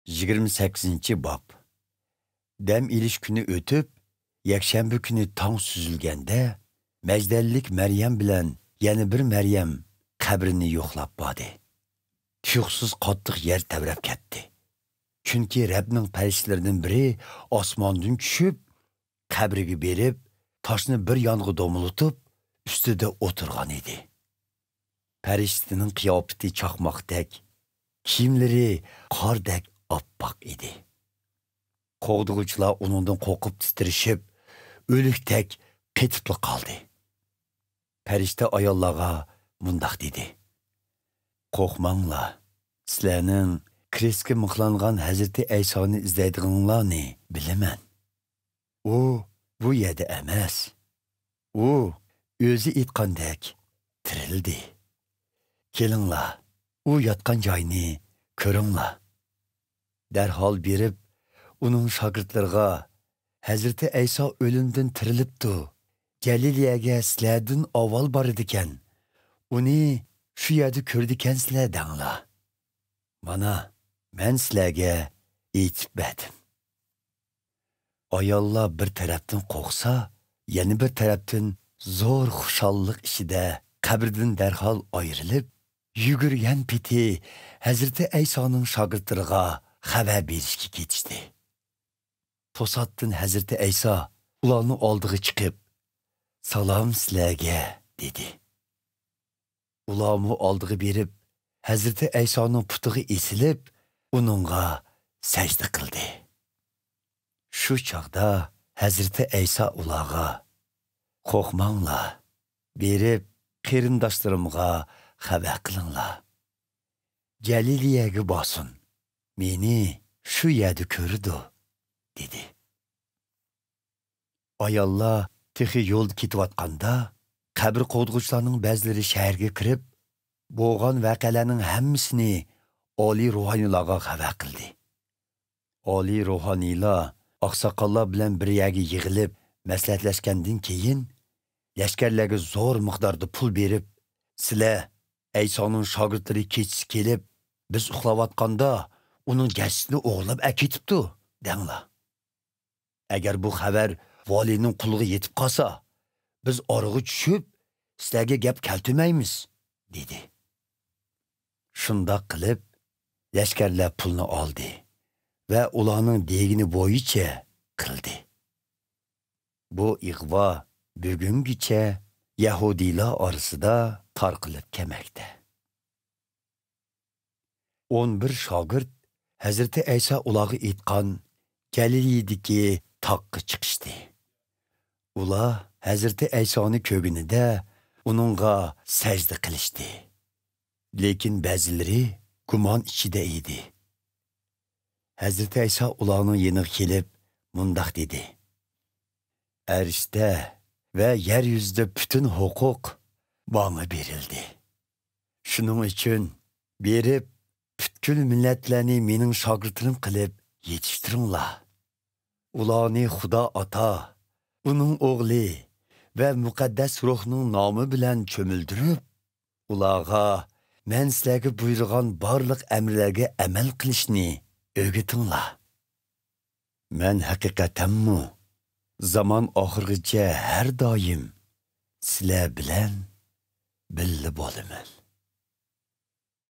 28. Bab. Dam ilish kuni o'tib, yakshanba kuni tong suzilganda, Majdellik Maryam bilan yana bir Maryam qabrini yo'qlab bordi. Tuyuqsiz qattiq yer tavrab ketdi. Chunki Rabbning farishlaridan biri osmondan tushib, qabriga berib, toshni bir yong'i do'militib, ustida o'tirgan edi. Farishtaning qiyofati chaqmoqdek, kiyimlari qordek oppoq edi. Qo'g'dug'uchilar uningdan qo'rqib titrishib, o'likdek qetib qoldi. Farishta ayollarga mundoq dedi: "Qo'rqmanglar, sizlarning krestga mixlangan Hazrati Aysoni izlaydiganlarni bilaman. U bu yerda emas. U o'zi aytgandek tirildi. Kelinglar, u yotgan joyni ko'ringlar." Darhol berib, uning shogirdlariga Hazrati Ayso o'limdan tirilibdi. Galileyaga sizlardan avval bor ekan. Uni shu yerda ko'rdikansizlar danglar. Mana, men sizlarga aytib berdim. Ayollar bir tarafdan qo'rqsa, yana bir tarafdan zo'r xushallik ichida qabrdan darhol ayrilib, yugurgan piti Hazrati Aysoning shogirdlariga xabar berishga ketishdi. To'satdan Hazrati Ayso ularning oldiga chiqib, "Salom sizlarga" dedi. Ularni oldiga berib, Hazrati Aysoning putiga esilib, uningga sajda qildi. Shu chaqda Hazrati Ayso ularga: "Qo'rqmanglar, berib qarindoshlarimga xabar qilinglar. Galileyaga borsin. Meni shu yerda ko'rdi" dedi. Ayollar texi yo'lda ketayotganda, qabr qo'dg'uvchilarning ba'zilari shaharga kirib, bo'lgan voqealarning hammasini oliy ruhoniylarga xabar qildi. Oliy ruhoniylar oqsoqollar bilan bir yerga yig'ilib, maslahatlashgandan keyin lashkarlarga zo'r miqdorda pul berib, "Sizlar Aysoning shogirdlari kechisi kelib, biz uxlayotganda uning jasadini o'g'irlab aketibdi" denglar. Agar bu xabar valining quliga yetib qolsa, biz orig'i tushib, sizlarga gap keltirmaymiz, dedi. Shundoq qilib, lashkarlar pulni oldi va ularning degini bo'yicha qildi. Bu ig'vo bugungacha Yahudiylar orasida tarqalib kelmoqda. 11 shogird Hazrati Ayso ularga aytgan Galileyadagi taqqa chiqishdi. Ular Hazrati Aysoni ko'rganida uningga sajda qilishdi. Lekin ba'zilari gumon ichida edi. Hazrati Ayso ularning yeniga kelib, mundoq dedi: "Arshda va yer yuzida butun huquq bana berildi. Shuning uchun berib, butkul millatlarni mening shogirdlarim qilib yetishtiringlar. Ularni Xudo Ota, uning o'g'li va muqaddas ruhning nomi bilan cho'mildirib, ularga men sizlarga buyurgan barliq amrlarga amal qilishni o'rgatinglar. Men haqiqatanmi zaman oxirigacha har doim sizlar bilan birga bo'laman."